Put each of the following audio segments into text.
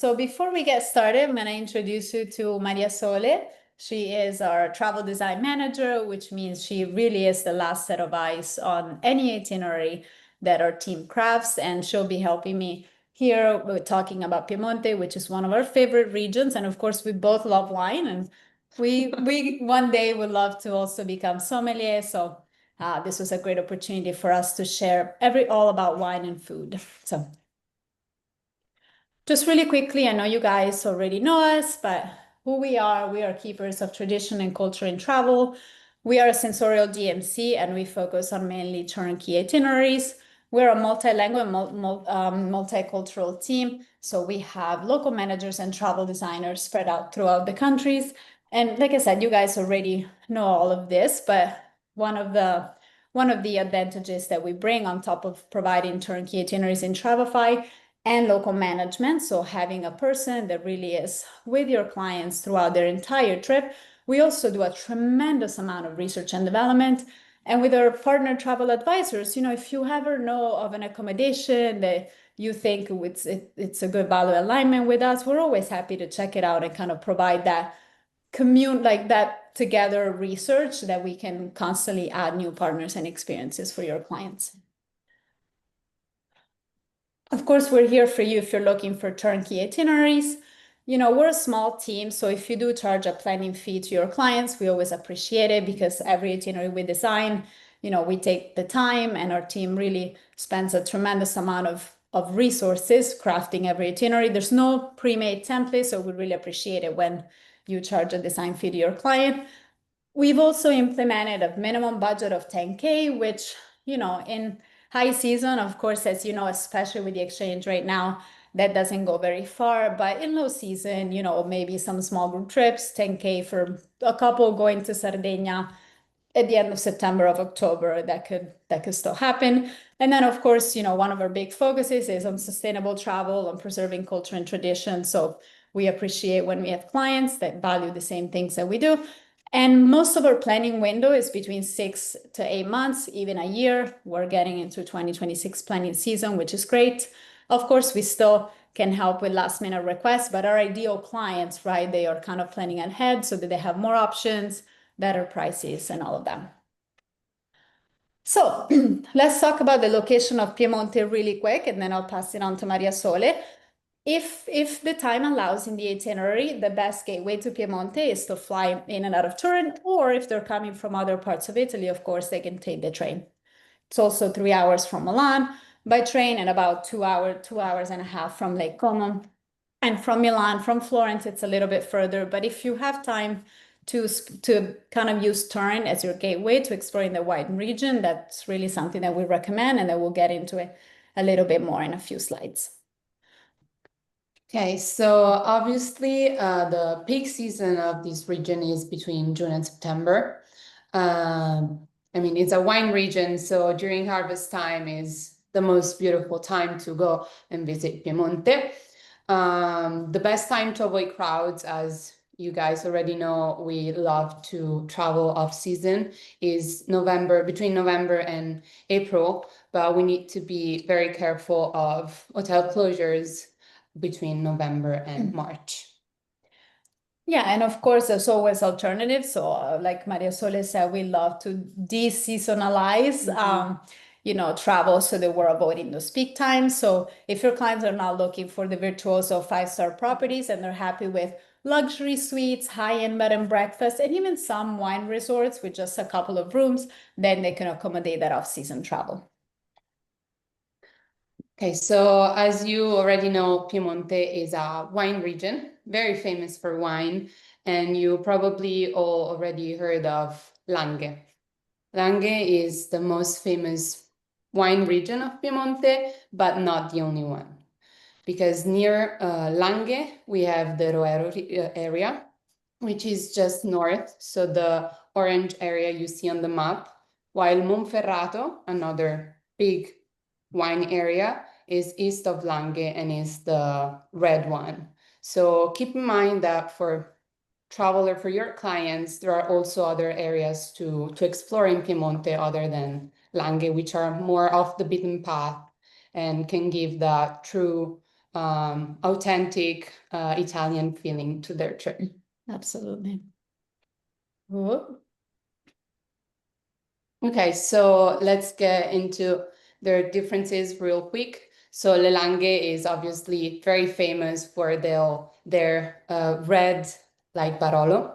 So before we get started, I'm going to introduce you to Maria Sole. She is our travel design manager, which means she really is the last set of eyes on any itinerary that our team crafts, and she'll be helping me here with talking about Piemonte, which is one of our favorite regions. And of course, we both love wine, and we one day would love to also become sommelier. So this was a great opportunity for us to share all about wine and food. So just really quickly, I know you guys already know us, but who we are keepers of tradition and culture in travel. We are a Sensorial DMC, and we focus on mainly turnkey itineraries. We're a multilingual, multicultural team. So we have local managers and travel designers spread out throughout the countries. And like I said, you guys already know all of this, but one of the advantages that we bring on top of providing turnkey itineraries in Travelify and local management, so having a person that really is with your clients throughout their entire trip. We also do a tremendous amount of research and development. And with our partner travel advisors, if you ever know of an accommodation that you think it's a good value alignment with us, we're always happy to check it out and kind of provide that like that together research that we can constantly add new partners and experiences for your clients. Of course, we're here for you if you're looking for turnkey itineraries. We're a small team, so if you do charge a planning fee to your clients, we always appreciate it because every itinerary we design, we take the time, and our team really spends a tremendous amount of resources crafting every itinerary. There's no pre-made template, so we really appreciate it when you charge a design fee to your client. We've also implemented a minimum budget of 10K, which, in high season, of course, as you know, especially with the exchange right now, that doesn't go very far. But in low season, maybe some small group trips, 10K for a couple going to Sardinia at the end of September, of October, that could still happen. And then, of course, one of our big focuses is on sustainable travel, on preserving culture and tradition. So we appreciate when we have clients that value the same things that we do. And most of our planning window is between 6 to 8 months, even a year. We're getting into 2026 planning season, which is great. Of course, we still can help with last minute requests, but our ideal clients, right, they are kind of planning ahead so that they have more options, better prices, and all of that. So let's talk about the location of Piemonte really quick, and then I'll pass it on to Maria Sole. If the time allows in the itinerary, the best gateway to Piemonte is to fly in and out of Turin, or if they're coming from other parts of Italy, of course, they can take the train. It's also 3 hours from Milan by train and about 2 hours and a half from Lake Como. And from Milan, from Florence, it's a little bit further. But if you have time to kind of use Turin as your gateway to exploring the wine region, that's really something that we recommend, and then we'll get into it a little bit more in a few slides. Okay, so obviously the peak season of this region is between June and September. It's a wine region, so during harvest time is the most beautiful time to go and visit Piemonte. The best time to avoid crowds, as you guys already know, we love to travel off season, is between November and April, but we need to be very careful of hotel closures between November and March. Yeah, and of course, there's always alternatives. So, like Maria Sole said, we love to de-seasonalize, travel so that we're avoiding those peak times. So, if your clients are not looking for the virtuoso 5-star properties and they're happy with luxury suites, high-end bed and breakfast, and even some wine resorts with just a couple of rooms, then they can accommodate that off-season travel. Okay, so as you already know, Piemonte is a wine region, very famous for wine, and you probably all already heard of Langhe. Langhe is the most famous wine region of Piemonte, but not the only one. Because near Langhe, we have the Roero area, which is just north, so the orange area you see on the map, while Monferrato, another big wine area, is east of Langhe and is the red one. So keep in mind that for your clients, there are also other areas to explore in Piemonte other than Langhe, which are more off the beaten path and can give that true authentic Italian feeling to their trip. Absolutely. Ooh. Okay, so let's get into their differences real quick. So Le Langhe is obviously very famous for their red, like Barolo,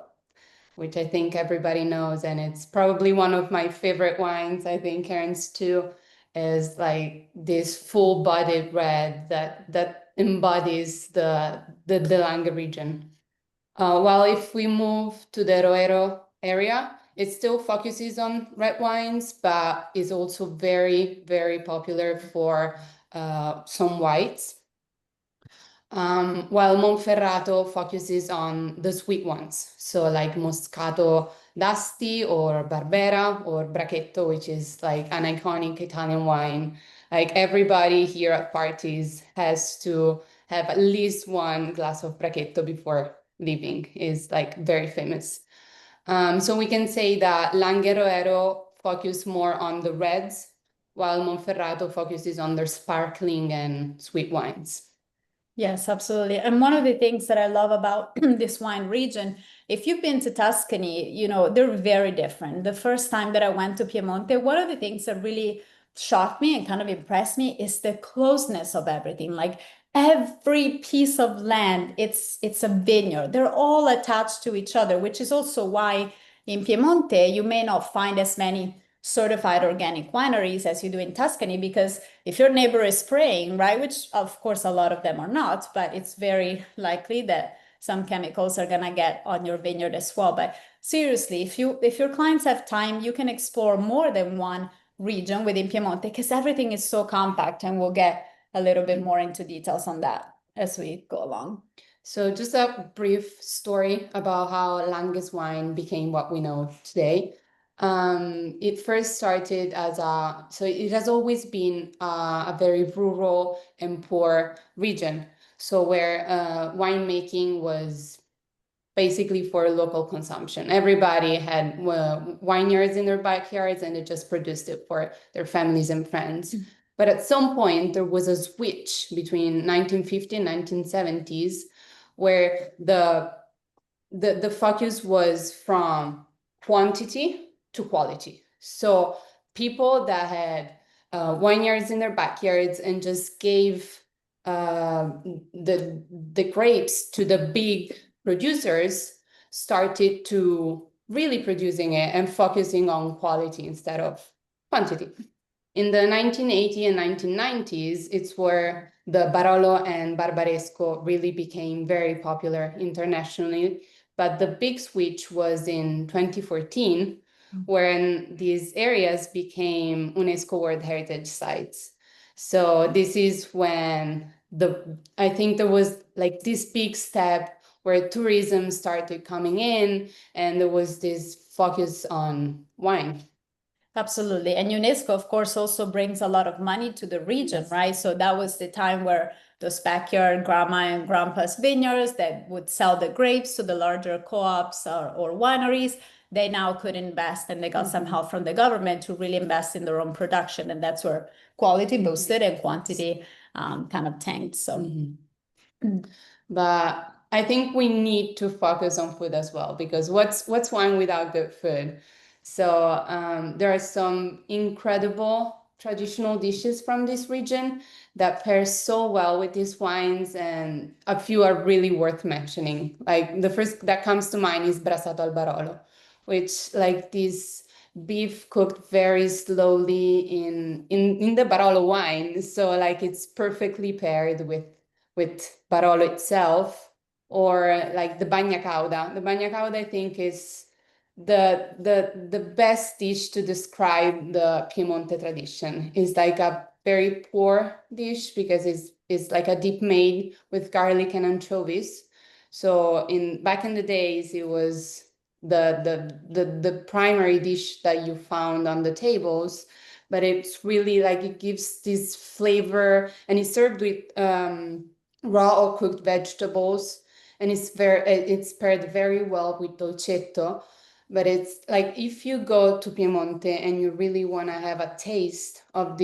which I think everybody knows, and it's probably one of my favorite wines. I think Karen's too, is like this full-bodied red that embodies the Langhe region. While if we move to the Roero area, it still focuses on red wines, but is also very, very popular for some whites. While Monferrato focuses on the sweet ones, so like Moscato d'Asti or Barbera or Brachetto, which is like an iconic Italian wine. Like everybody here at parties has to have at least one glass of Brachetto before leaving, is like very famous. So we can say that Langhe focus more on the reds, while Monferrato focuses on their sparkling and sweet wines. Yes, absolutely. And one of the things that I love about this wine region, if you've been to Tuscany, they're very different. The first time that I went to Piemonte, one of the things that really shocked me and kind of impressed me is the closeness of everything. Like every piece of land, it's a vineyard. They're all attached to each other, which is also why in Piemonte you may not find as many certified organic wineries as you do in Tuscany, because if your neighbor is spraying, right, which of course a lot of them are not, but it's very likely that some chemicals are gonna get on your vineyard as well. But seriously, if your clients have time, you can explore more than one region within Piemonte because everything is so compact, and we'll get a little bit more into details on that as we go along. So just a brief story about how Langes wine became what we know today. It first started so it has always been a very rural and poor region. So where winemaking was basically for local consumption. Everybody had vineyards in their backyards and they just produced it for their families and friends. But at some point, there was a switch between 1950 and 1970s where the focus was from quantity to quality. So people that had vineyards in their backyards and just gave the grapes to the big producers started to really producing it and focusing on quality instead of quantity. In the 1980s and 1990s, it's where the Barolo and Barbaresco really became very popular internationally. But the big switch was in 2014, when these areas became UNESCO World Heritage Sites. So this is when I think there was like this big step where tourism started coming in and there was this focus on wine. Absolutely. And UNESCO, of course, also brings a lot of money to the region, Yes. right? So that was the time where those backyard grandma and grandpa's vineyards that would sell the grapes to the larger co-ops or wineries, they now could invest, and they got some help from the government to really invest in their own production. And that's where quality boosted and quantity kind of tanked. So But I think we need to focus on food as well, because what's wine without good food? So there are some incredible traditional dishes from this region that pair so well with these wines, and a few are really worth mentioning. Like the first that comes to mind is brasato al Barolo, which like this beef cooked very slowly in the Barolo wine. So like it's perfectly paired with Barolo itself, or like the bagna cauda. The bagna cauda, I think, is the best dish to describe the Piemonte tradition. It's like a very poor dish because it's like a dip made with garlic and anchovies. So back in the days, it was the primary dish that you found on the tables, but it's really like it gives this flavor, and it's served with raw or cooked vegetables, and it's paired very well with dolcetto. But it's like if you go to Piemonte and you really want to have a taste of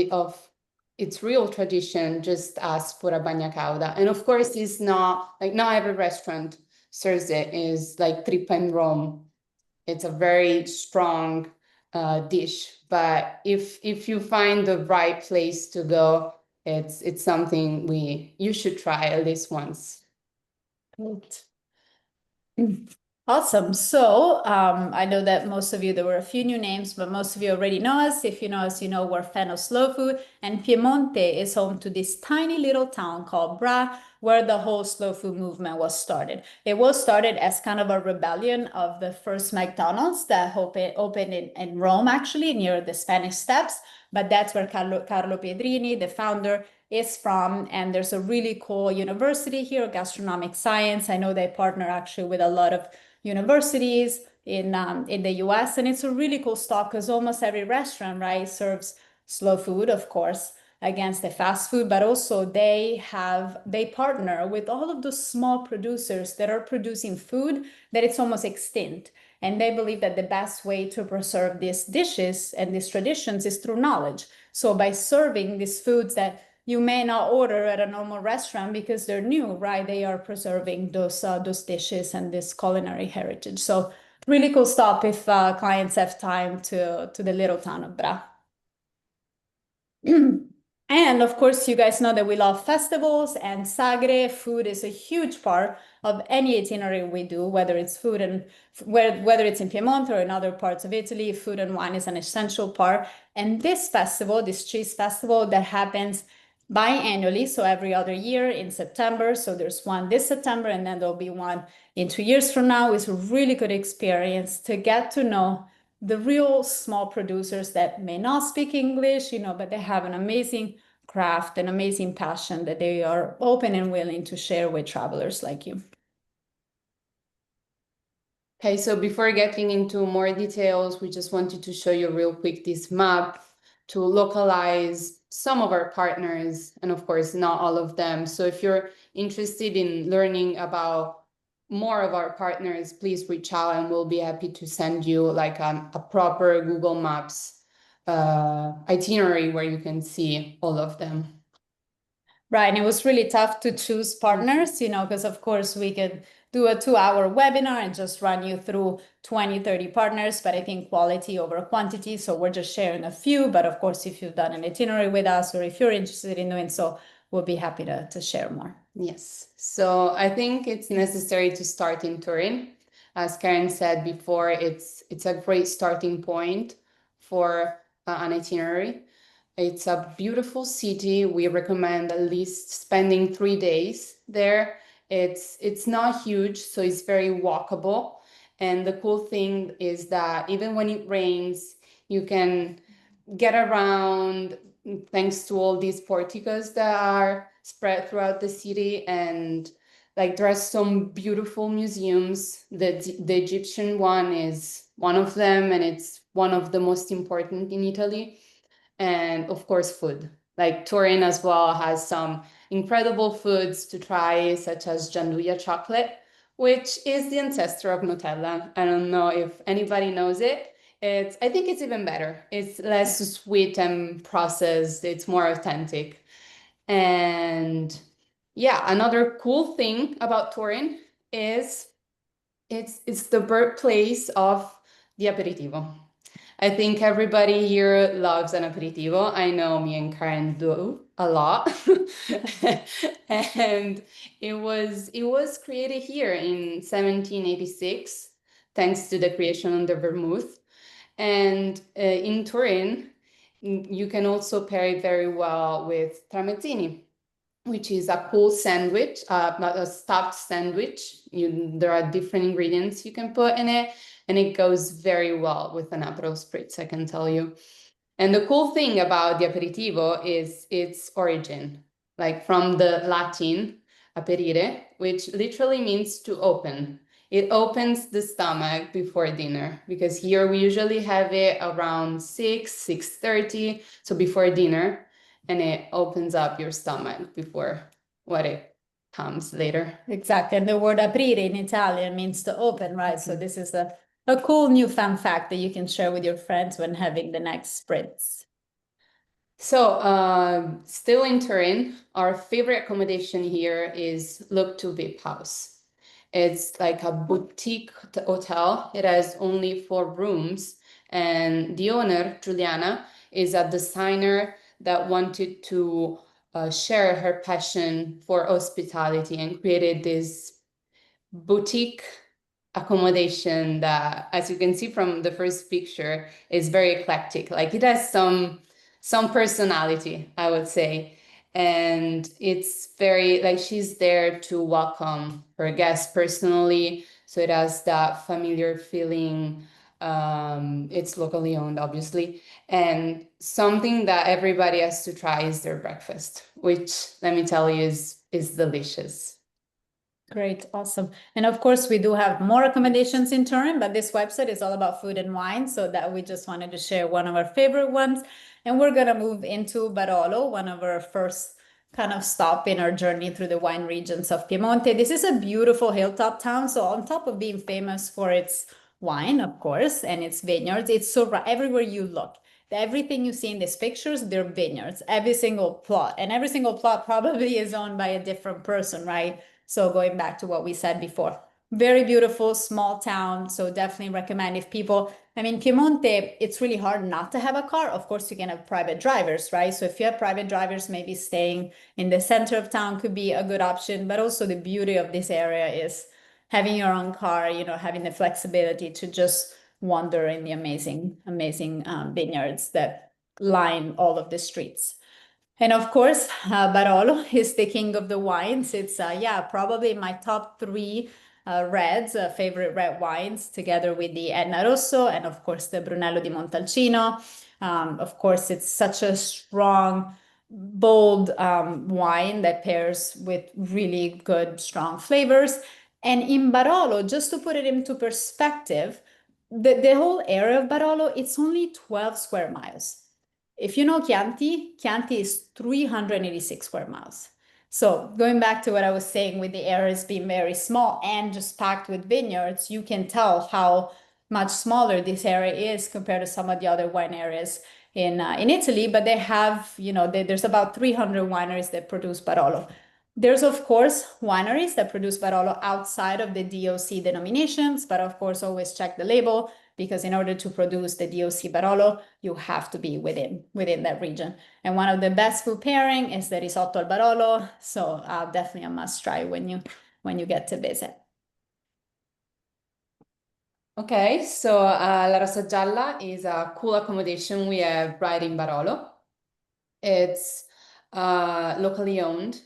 its real tradition just ask for a bagna cauda. And of course, it's not like not every restaurant serves it. Is like trippa in Rome. It's a very strong dish. But if you find the right place to go, it's something you should try at least once. Great. Awesome. So I know that most of you, there were a few new names, but most of you already know us. If you know us, you know we're fan of slow food. And Piemonte is home to this tiny little town called Bra, where the whole slow food movement was started. It was started as kind of a rebellion of the first McDonald's that opened in Rome, actually, near the Spanish Steps. But that's where Carlo Piedrini, the founder, is from. And there's a really cool university here, gastronomic science. I know they partner actually with a lot of universities in the US. And it's a really cool stop because almost every restaurant, right, serves slow food, of course, against the fast food, but also they partner with all of those small producers that are producing food that it's almost extinct. And they believe that the best way to preserve these dishes and these traditions is through knowledge. So by serving these foods that you may not order at a normal restaurant because they're new, right? They are preserving those dishes and this culinary heritage. So really cool stop if clients have time to the little town of Bra. And of course, you guys know that we love festivals, and Sagre food is a huge part of any itinerary we do, whether it's food and whether it's in Piemonte or in other parts of Italy, food and wine is an essential part. And this festival, this cheese festival that happens biannually, so every other year in September. So there's one this September, and then there'll be one in 2 years from now. It's a really good experience to get to know the real small producers that may not speak English, but they have an amazing craft, an amazing passion that they are open and willing to share with travelers like you. Okay, so before getting into more details, we just wanted to show you real quick this map to localize some of our partners, and of course, not all of them. So if you're interested in learning about more of our partners, please reach out and we'll be happy to send you like a proper Google Maps itinerary where you can see all of them. Right, and it was really tough to choose partners, because of course we could do a 2-hour webinar and just run you through 20, 30 partners, but I think quality over quantity. So we're just sharing a few, but of course, if you've done an itinerary with us or if you're interested in doing so, we'll be happy to share more. Yes, so I think it's necessary to start in Turin. As Karen said before, it's a great starting point for an itinerary. It's a beautiful city. We recommend at least spending 3 days there. It's not huge, so it's very walkable. And the cool thing is that even when it rains, you can get around thanks to all these porticos that are spread throughout the city. And like there are some beautiful museums. The Egyptian one is one of them, and it's one of the most important in Italy. And of course, food. Like Turin as well has some incredible foods to try, such as gianduja chocolate, which is the ancestor of Nutella. I don't know if anybody knows it. I think it's even better. It's less sweet and processed. It's more authentic. And yeah, another cool thing about Turin is it's the birthplace of the aperitivo. I think everybody here loves an aperitivo. I know me and Karen do a lot. And it was created here in 1786, thanks to the creation of the vermouth. And in Turin, you can also pair it very well with tramezzini, which is a cool sandwich, a stuffed sandwich. There are different ingredients you can put in it, and it goes very well with an Aperol Spritz, I can tell you. And the cool thing about the aperitivo is its origin, like from the Latin aperire, which literally means to open. It opens the stomach before dinner, because here we usually have it around 6:30, so before dinner, and it opens up your stomach before what it comes later. Exactly. And the word aprire in Italian means to open, right? So this is a cool new fun fact that you can share with your friends when having the next spritz. So, still in Turin, our favorite accommodation here is Look to VIP House. It's like a boutique hotel. It has only 4 rooms, and the owner, Juliana, is a designer that wanted to share her passion for hospitality and created this boutique accommodation that, as you can see from the first picture, is very eclectic. Like it has some personality, I would say. And it's very like she's there to welcome her guests personally. So it has that familiar feeling. It's locally owned, obviously. And something that everybody has to try is their breakfast, which let me tell you is delicious. Great, awesome. And of course, we do have more accommodations in Turin, but this website is all about food and wine. So that we just wanted to share one of our favorite ones. And we're going to move into Barolo, one of our first kind of stop in our journey through the wine regions of Piemonte. This is a beautiful hilltop town. So on top of being famous for its wine, of course, and its vineyards, it's so everywhere you look. Everything you see in these pictures, they're vineyards, every single plot. And every single plot probably is owned by a different person, right? So going back to what we said before, very beautiful small town. So definitely recommend if people, I mean, Piemonte, it's really hard not to have a car. Of course, you can have private drivers, right? So if you have private drivers, maybe staying in the center of town could be a good option. But also the beauty of this area is having your own car, having the flexibility to just wander in the amazing, amazing vineyards that line all of the streets. And of course, Barolo is the king of the wines. It's, yeah, probably my top three reds, favorite red wines, together with the Etna Rosso and, of course, the Brunello di Montalcino. Of course, it's such a strong, bold wine that pairs with really good, strong flavors. And in Barolo, just to put it into perspective, the whole area of Barolo, it's only 12 square miles. If you know Chianti, Chianti is 386 square miles. So going back to what I was saying with the areas being very small and just packed with vineyards, you can tell how much smaller this area is compared to some of the other wine areas in Italy. But they have, there's about 300 wineries that produce Barolo. There's, of course, wineries that produce Barolo outside of the DOC denominations, but of course, always check the label because in order to produce the DOC Barolo, you have to be within that region. And one of the best food pairing is the risotto al Barolo, so definitely a must try when you get to visit. Okay, so La Rosa Gialla is a cool accommodation we have right in Barolo. It's locally owned.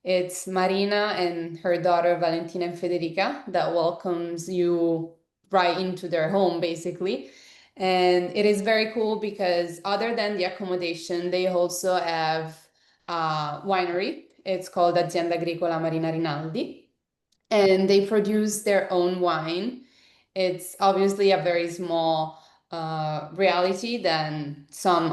It's Marina and her daughter Valentina and Federica that welcomes you right into their home, basically. And it is very cool because other than the accommodation, they also have a winery. It's called Azienda Agricola Marina Rinaldi, and they produce their own wine. It's obviously a very small reality than some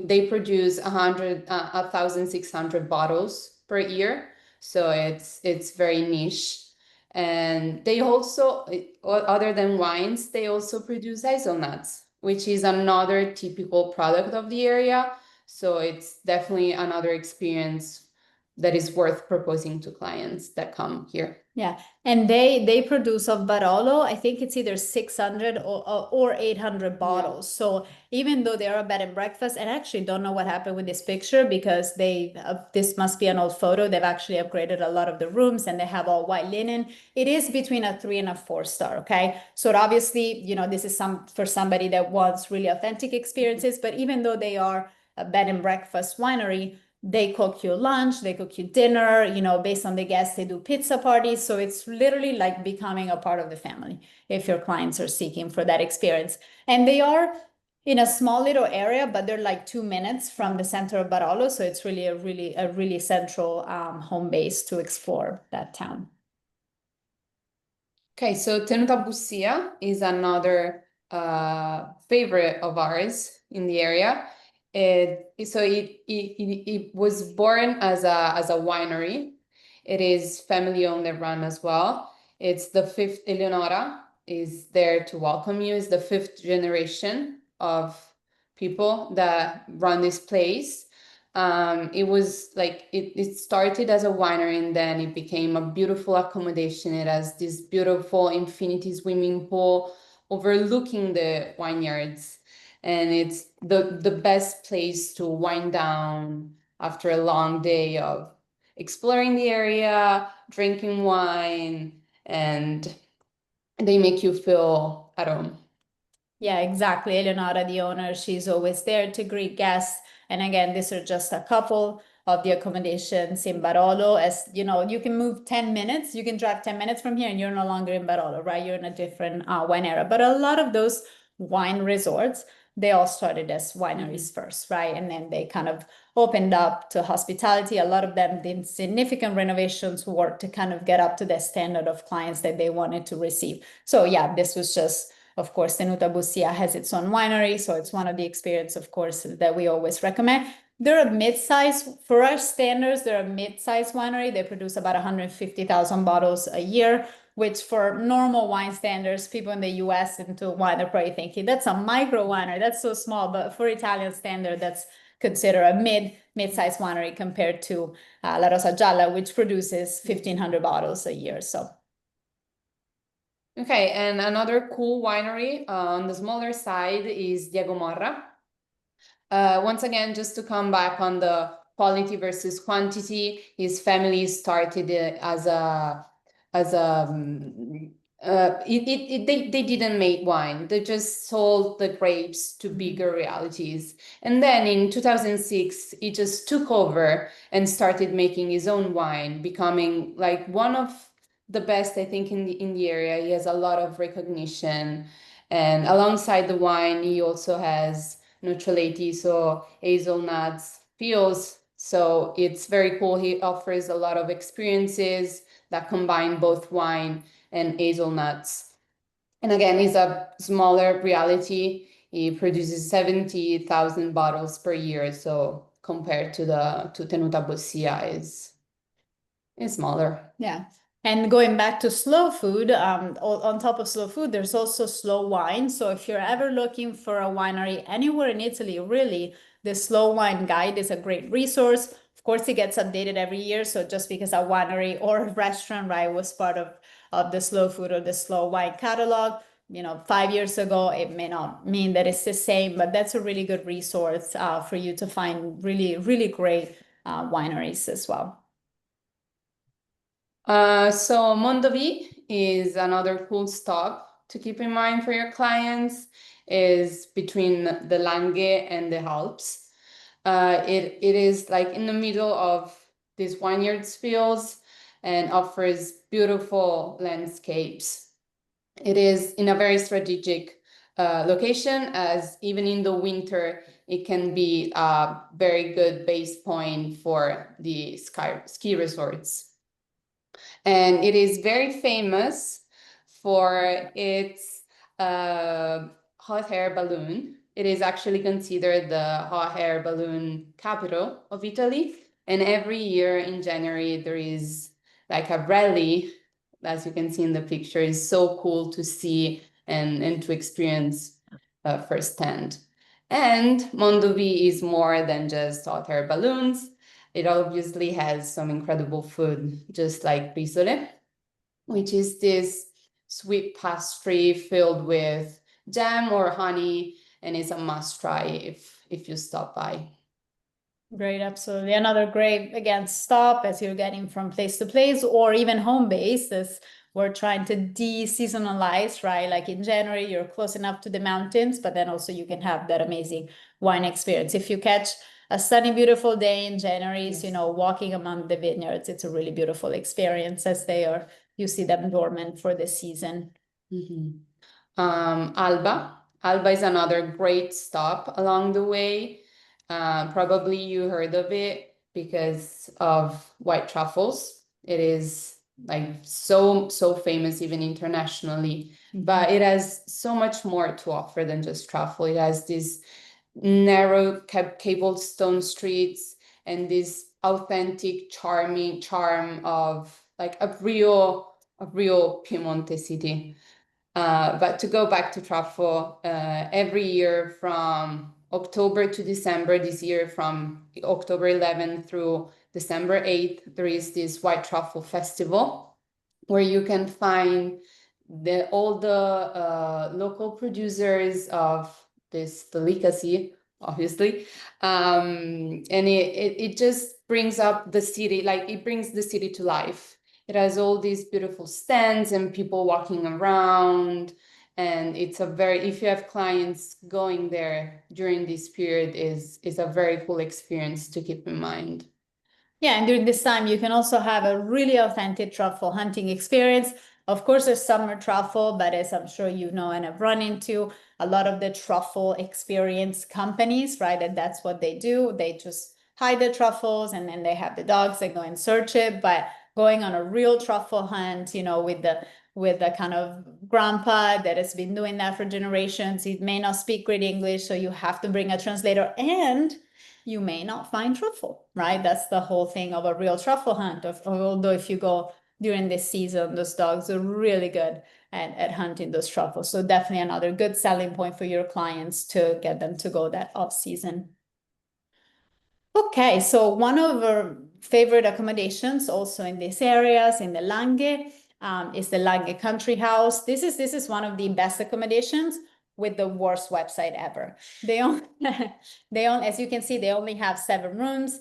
they produce 1,600 bottles per year, so it's very niche. And they also, other than wines, they also produce hazelnuts, which is another typical product of the area. So it's definitely another experience that is worth proposing to clients that come here. Yeah, and they produce of Barolo, I think it's either 600 or 800 bottles. Yeah. So even though they are a bed and breakfast, and I actually don't know what happened with this picture because this must be an old photo. They've actually upgraded a lot of the rooms and they have all white linen. It is between a 3 and a 4 star. Okay, so obviously, this is for somebody that wants really authentic experiences. But even though they are a bed and breakfast winery, they cook you lunch, they cook you dinner, based on the guests, they do pizza parties. So it's literally like becoming a part of the family if your clients are seeking for that experience. And they are in a small little area, but they're like 2 minutes from the center of Barolo. So it's really a really central home base to explore that town. Okay, so Tenuta Bussia is another favorite of ours in the area. It was born as a winery. It is family owned and run as well. It's the fifth. Eleonora is there to welcome you. It's the fifth generation of people that run this place. It was like it started as a winery and then it became a beautiful accommodation. It has this beautiful infinity swimming pool overlooking the vineyards, and it's the best place to wind down after a long day of exploring the area, drinking wine, and they make you feel at home. Yeah, exactly. Eleonora, the owner, she's always there to greet guests. And again, these are just a couple of the accommodations in Barolo. As you know, you can move 10 minutes, you can drive 10 minutes from here and you're no longer in Barolo, right? You're in a different wine area. But a lot of those wine resorts, they all started as wineries first, right? And then they kind of opened up to hospitality. A lot of them did significant renovations work to kind of get up to the standard of clients that they wanted to receive. So yeah, this was just, of course, Tenuta Bussia has its own winery, so it's one of the experience, of course, that we always recommend. They're a mid-size, for our standards, they're a mid-size winery. They produce about 150,000 bottles a year, which for normal wine standards, people in the US into wine are probably thinking, that's a micro winery, that's so small. But for Italian standard, that's considered a mid-size winery compared to La Rosa Gialla, which produces 1,500 bottles a year. So Okay, and another cool winery on the smaller side is Diego Morra. Once again, just to come back on the quality versus quantity, his family started it as they didn't make wine. They just sold the grapes to bigger realities. And then in 2006, he just took over and started making his own wine, becoming like one of the best, I think, in the area. He has a lot of recognition. And alongside the wine, he also has nocciolati, so hazelnuts, peels. So it's very cool. He offers a lot of experiences that combine both wine and hazelnuts. And again, it's a smaller reality. He produces 70,000 bottles per year. So compared to Tenuta Bossia is smaller. yeah. And going back to slow food, on top of slow food, there's also slow wine. So if you're ever looking for a winery anywhere in Italy, really, the Slow Wine Guide is a great resource. Of course, it gets updated every year. So just because a winery or a restaurant, right, was part of the slow food or the slow wine catalog, 5 years ago, it may not mean that it's the same, but that's a really good resource for you to find really, really great wineries as well. So Mondovi is another cool stop to keep in mind for your clients, is between the Langhe and the Alps. It is like in the middle of these vineyards fields and offers beautiful landscapes. It is in a very strategic location, as even in the winter, it can be a very good base point for the ski resorts. And it is very famous for its hot air balloon. It is actually considered the hot air balloon capital of Italy. And every year in January, there is like a rally, as you can see in the picture. Is so cool to see and to experience firsthand. And Mondovì is more than just hot air balloons. It obviously has some incredible food, just like risole, which is this sweet pastry filled with jam or honey, and it's a must try if you stop by. Great, absolutely. Another great, again, stop as you're getting from place to place or even home base as we're trying to de-seasonalize, right? Like in January, you're close enough to the mountains, but then also you can have that amazing wine experience. If you catch a sunny, beautiful day in January, Yes. walking among the vineyards, it's a really beautiful experience as you see them dormant for the season. Alba. Alba is another great stop along the way. Probably you heard of it because of white truffles. It is like so famous even internationally, but it has so much more to offer than just truffle. It has these narrow cobblestone streets and this authentic charm of like a real Piemonte city. But to go back to truffle, every year from October to December this year, from October 11th through December 8th, there is this White Truffle Festival where you can find all the local producers of this delicacy, obviously. And it just brings up the city, like it brings the city to life. It has all these beautiful stands and people walking around. And it's a very, if you have clients going there during this period, is a very cool experience to keep in mind. Yeah, and during this time, you can also have a really authentic truffle hunting experience. Of course, there's summer truffle, but as I'm sure you know and have run into, a lot of the truffle experience companies, right? And that's what they do. They just hide the truffles and then they have the dogs that go and search it. But going on a real truffle hunt, with the kind of grandpa that has been doing that for generations, he may not speak great English, so you have to bring a translator, and you may not find truffle, right? That's the whole thing of a real truffle hunt. Although if you go during this season, those dogs are really good at hunting those truffles. So definitely another good selling point for your clients to get them to go that off season. Okay, so one of our favorite accommodations also in these areas, in the Lange, is the Lange Country House. This is one of the best accommodations with the worst website ever. They only, as you can see, they only have 7 rooms.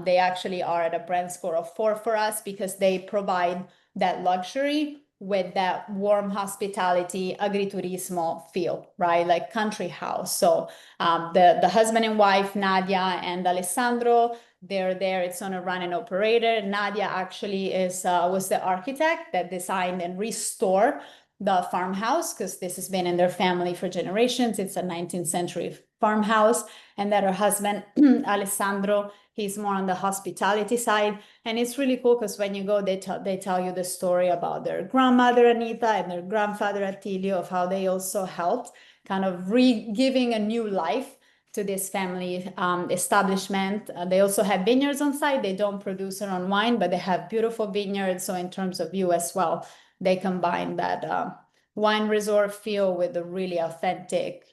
They actually are at a brand score of 4 for us because they provide that luxury with that warm hospitality, agriturismo feel, right? Like country house. So the husband and wife, Nadia and Alessandro, they're there. It's on a run and operator. Nadia actually was the architect that designed and restored the farmhouse, because this has been in their family for generations. It's a 19th century farmhouse, and that her husband, Alessandro, he's more on the hospitality side. And it's really cool because when you go, they tell you the story about their grandmother, Anita, and their grandfather, Attilio, of how they also helped kind of giving a new life to this family establishment. They also have vineyards on site. They don't produce their own wine, but they have beautiful vineyards. So in terms of view as well, they combine that wine resort feel with the really authentic,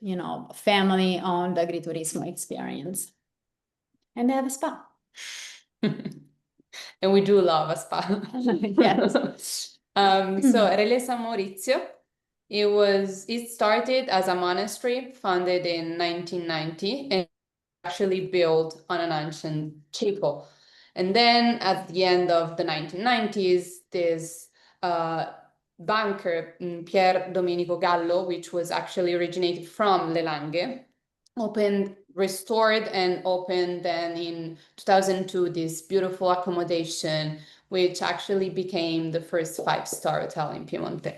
family-owned agriturismo experience. And they have a spa. And we do love a spa. Yes. So Relais San Maurizio, it started as a monastery founded in 1990 and actually built on an ancient chapel. And then at the end of the 1990s, this banker, Pier Domenico Gallo, which was actually originated from Le Langhe, restored and opened then in 2002 this beautiful accommodation, which actually became the first 5-star hotel in Piemonte.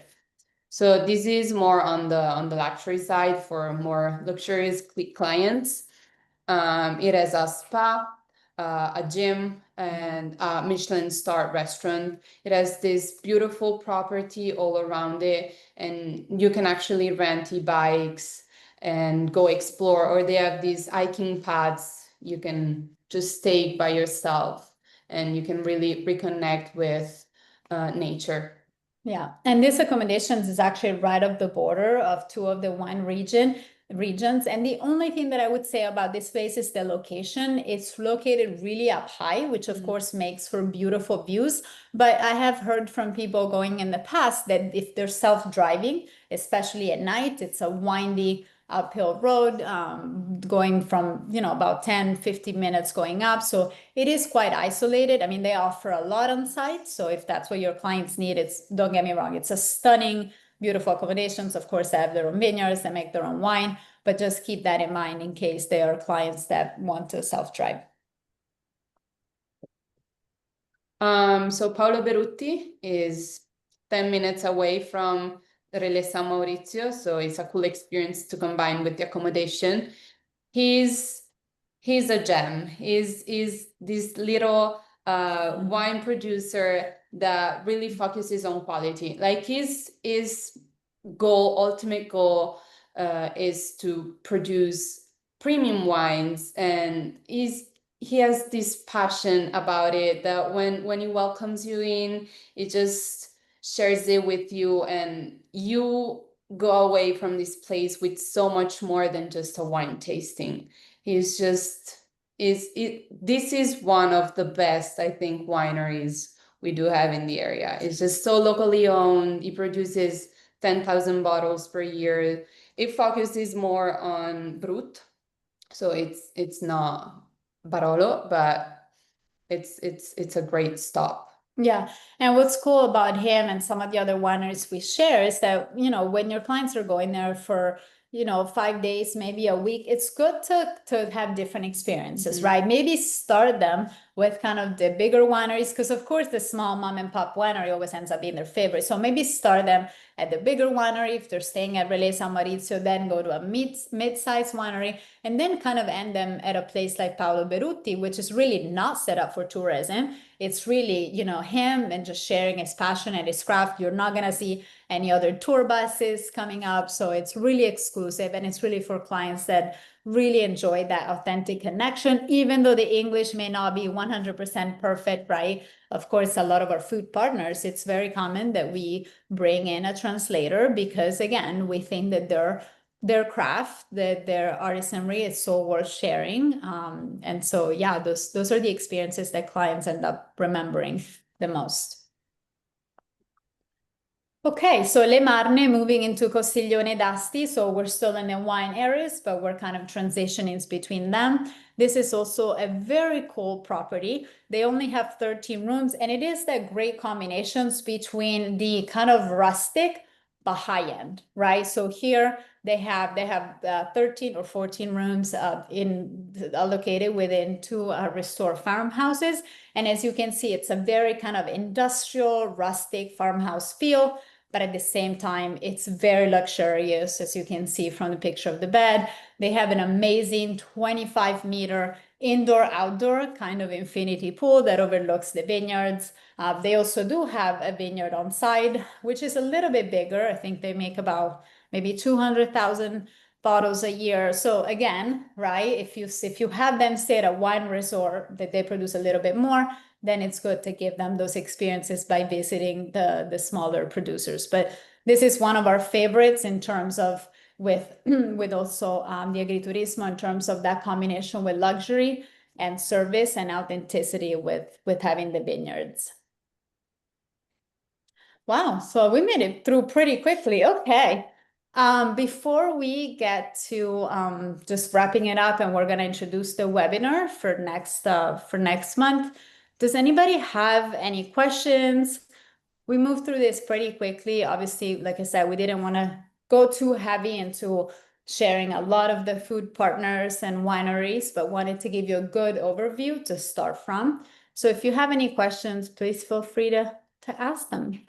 So this is more on the luxury side for more luxurious clients. It has a spa, a gym, and a Michelin star restaurant. It has this beautiful property all around it, and you can actually rent e-bikes and go explore, or they have these hiking paths. You can just stay by yourself and you can really reconnect with nature. Yeah, and this accommodations is actually right up the border of 2 of the wine regions. And the only thing that I would say about this place is the location. It's located really up high, which of course makes for beautiful views. But I have heard from people going in the past that if they're self-driving, especially at night, it's a windy uphill road, going from, about 10-15 minutes going up. So it is quite isolated. I mean, they offer a lot on site. So if that's what your clients need, don't get me wrong, it's a stunning, beautiful accommodations. Of course, they have their own vineyards, they make their own wine, but just keep that in mind in case there are clients that want to self-drive. So Paolo Berutti is 10 minutes away from Relais San Maurizio, so it's a cool experience to combine with the accommodation. He's a gem. He's this little wine producer that really focuses on quality. Like his ultimate goal is to produce premium wines, and he has this passion about it that when he welcomes you in, it just shares it with you, and you go away from this place with so much more than just a wine tasting. He's just this is one of the best, I think, wineries we do have in the area. It's just so locally owned. He produces 10,000 bottles per year. It focuses more on Brut, so it's not Barolo, but it's a great stop. Yeah. And what's cool about him and some of the other wineries we share is that, when your clients are going there for, 5 days, maybe a week, it's good to have different experiences, right? Maybe start them with kind of the bigger wineries, because of course the small mom and pop winery always ends up being their favorite. So maybe start them at the bigger winery if they're staying at Relais San Maurizio, then go to a mid-sized winery, and then kind of end them at a place like Paolo Berutti, which is really not set up for tourism. It's really, him and just sharing his passion and his craft. You're not going to see any other tour buses coming up. So it's really exclusive, and it's really for clients that really enjoy that authentic connection, even though the English may not be 100% perfect, right? Of course, a lot of our food partners, it's very common that we bring in a translator because, again, we think that their craft, that their artisanry is so worth sharing. And so, yeah, those are the experiences that clients end up remembering the most. Okay, so Le Marne moving into Costiglione d'Asti. So we're still in the wine areas, but we're kind of transitioning between them. This is also a very cool property. They only have 13 rooms, and it is that great combinations between the kind of rustic but high end, right? So here they have 13 or 14 rooms allocated within two restored farmhouses. And as you can see, it's a very kind of industrial, rustic farmhouse feel, but at the same time, it's very luxurious, as you can see from the picture of the bed. They have an amazing 25-meter indoor-outdoor kind of infinity pool that overlooks the vineyards. They also do have a vineyard on site, which is a little bit bigger. I think they make about maybe 200,000 bottles a year. So again, right, if you have them stay at a wine resort that they produce a little bit more, then it's good to give them those experiences by visiting the smaller producers. But this is one of our favorites in terms of with also the agriturismo, in terms of that combination with luxury and service and authenticity with having the vineyards. Wow, so we made it through pretty quickly. Okay. Before we get to just wrapping it up, and we're going to introduce the webinar for next month, does anybody have any questions? We moved through this pretty quickly. Obviously, like I said, we didn't want to go too heavy into sharing a lot of the food partners and wineries, but wanted to give you a good overview to start from. So if you have any questions, please feel free to ask them.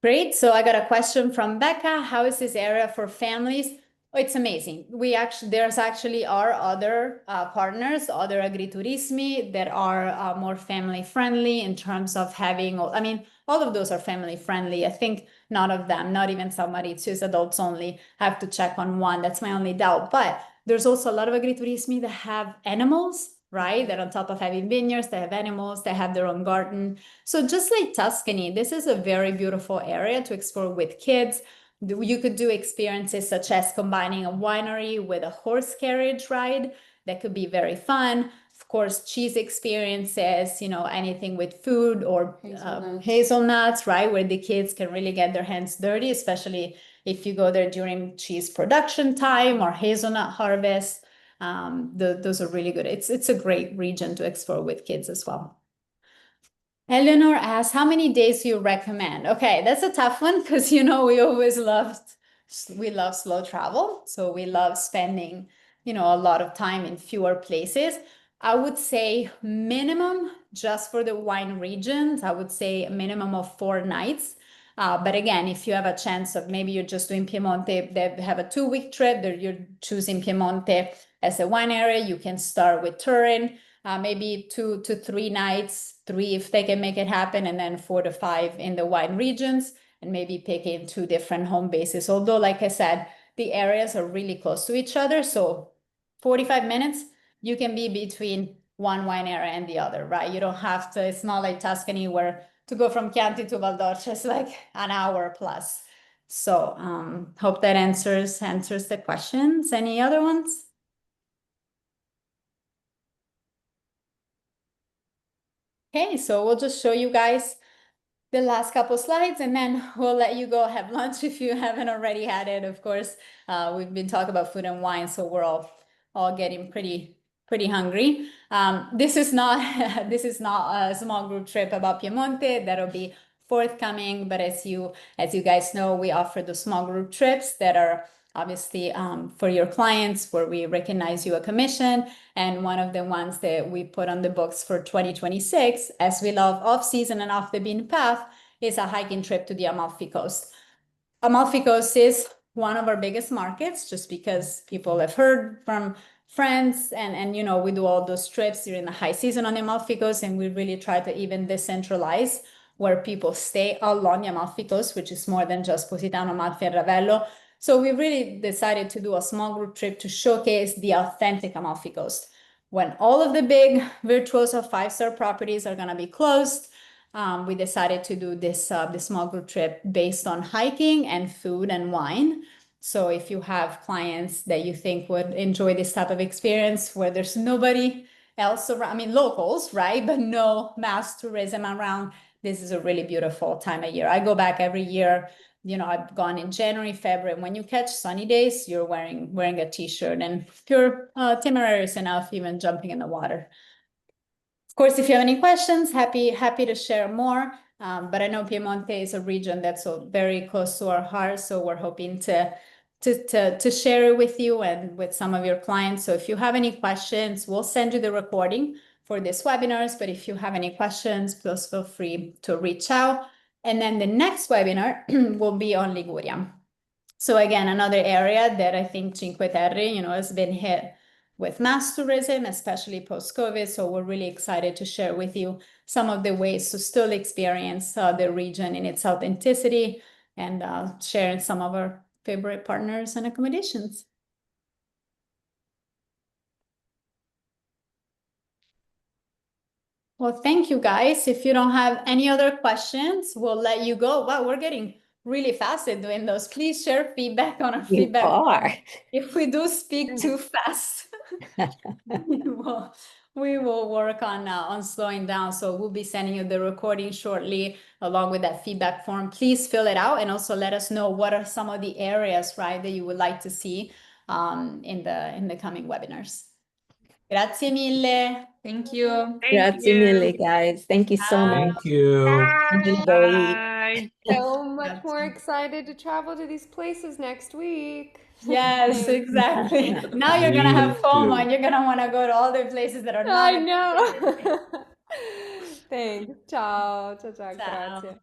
Great. So I got a question from Becca. How is this area for families? Oh, it's amazing. There's actually our other partners, other agriturismi that are more family friendly in terms of having, I mean, all of those are family friendly. I think none of them, not even San Maurizio, is adults only. Have to check on one. That's my only doubt. But there's also a lot of agriturismi that have animals, right? That on top of having vineyards, they have animals, they have their own garden. So just like Tuscany, this is a very beautiful area to explore with kids. You could do experiences such as combining a winery with a horse carriage ride. That could be very fun. Of course, cheese experiences, anything with food or hazelnuts, right? Where the kids can really get their hands dirty, especially if you go there during cheese production time or hazelnut harvest. Those are really good. It's a great region to explore with kids as well. Eleanor asks, how many days do you recommend? Okay, that's a tough one because we love slow travel. So we love spending, a lot of time in fewer places. I would say minimum, just for the wine regions, I would say a minimum of 4 nights. But again, if you have a chance of maybe you're just doing Piemonte, they have a 2-week trip, you're choosing Piemonte as a wine area, you can start with Turin. Maybe 2 to 3 nights, 3 if they can make it happen, and then 4 to 5 in the wine regions, and maybe picking 2 different home bases. Although, like I said, the areas are really close to each other. So 45 minutes, you can be between one wine area and the other, right? You don't have to, it's not like Tuscany where to go from Chianti to Valdorcia is like an hour plus. So hope that answers the questions. Any other ones? Okay, so we'll just show you guys the last couple slides and then we'll let you go have lunch if you haven't already had it. Of course, we've been talking about food and wine, so we're all getting pretty hungry. This is not this is not a small group trip about Piemonte. That'll be forthcoming, but as you guys know, we offer the small group trips that are obviously for your clients where we recognize you a commission. And one of the ones that we put on the books for 2026, as we love off season and off the beaten path, is a hiking trip to the Amalfi Coast. Amalfi Coast is one of our biggest markets just because people have heard from friends and you know we do all those trips during the high season on the Amalfi Coast, and we really try to even decentralize where people stay along the Amalfi Coast, which is more than just Positano, Amalfi, and Ravello. So we really decided to do a small group trip to showcase the authentic Amalfi Coast. When all of the big virtuoso five-star properties are going to be closed, we decided to do this small group trip based on hiking and food and wine. So if you have clients that you think would enjoy this type of experience where there's nobody else around, I mean, locals, right? But no mass tourism around, this is a really beautiful time of year. I go back every year. You know, I've gone in January, February. When you catch sunny days, you're wearing a t-shirt, and if you're temerarious enough, even jumping in the water. Of course, if you have any questions, happy to share more. But I know Piemonte is a region that's so very close to our heart, so we're hoping to share it with you and with some of your clients. So if you have any questions, we'll send you the recording for these webinars. But if you have any questions, please feel free to reach out. And then the next webinar will be on Liguria. So again, another area that I think Cinque Terre, you know, has been hit with mass tourism, especially post-COVID. So we're really excited to share with you some of the ways to still experience the region in its authenticity and sharing some of our favorite partners and accommodations. Well, thank you guys. If you don't have any other questions, we'll let you go. Wow, we're getting really fast at doing those. Please share feedback on our feedback form. If we do speak too fast, we will work on slowing down. So we'll be sending you the recording shortly along with that feedback form. Please fill it out and also let us know what are some of the areas, right, that you would like to see in the coming webinars. Grazie mille. Thank you. Grazie mille, guys. Thank you so much. Thank you. Bye. So much more excited to travel to these places next week. Yes, exactly. Now you're gonna have FOMO and you're gonna want to go to all the places that are not. I know. Thanks. Ciao. Ciao, ciao. Ciao. Grazie.